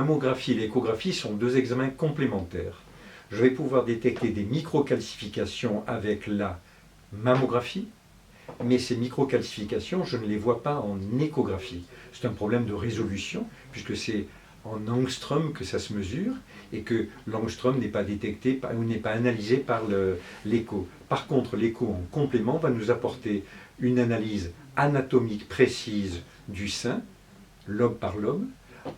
mammographie et l'échographie sont deux examens complémentaires. Je vais pouvoir détecter des microcalcifications avec la mammographie, mais ces microcalcifications, je ne les vois pas en échographie. C'est un problème de résolution, puisque c'est en angstrom que ça se mesure, et que l'angstrom n'est pas détecté ou n'est pas analysé par l'écho. Par contre, l'écho en complément va nous apporter une analyse anatomique précise du sein, lobe par lobe,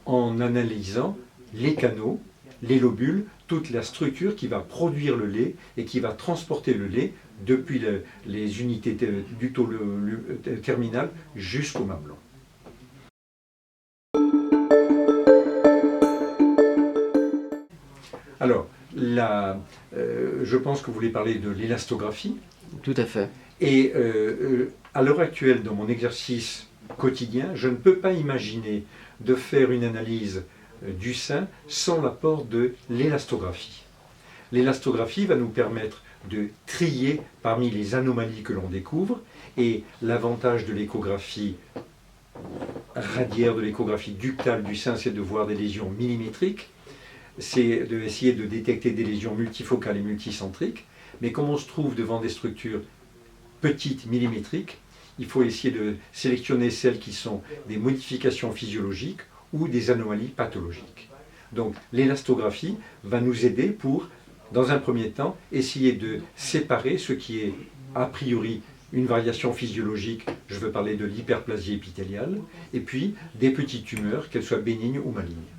en analysant les canaux, les lobules, toute la structure qui va produire le lait et qui va transporter le lait depuis les unités du taux terminal jusqu'au mamelon. Alors, je pense que vous voulez parler de l'élastographie. Tout à fait. Et à l'heure actuelle, dans mon exercice quotidien, je ne peux pas imaginer de faire une analyse du sein sans l'apport de l'élastographie. L'élastographie va nous permettre de trier parmi les anomalies que l'on découvre, et l'avantage de l'échographie radiaire, de l'échographie ductale du sein, c'est de voir des lésions millimétriques, c'est d'essayer de détecter des lésions multifocales et multicentriques, mais comme on se trouve devant des structures petites, millimétriques, il faut essayer de sélectionner celles qui sont des modifications physiologiques ou des anomalies pathologiques. Donc l'élastographie va nous aider pour, dans un premier temps, essayer de séparer ce qui est a priori une variation physiologique, je veux parler de l'hyperplasie épithéliale, et puis des petites tumeurs, qu'elles soient bénignes ou malignes.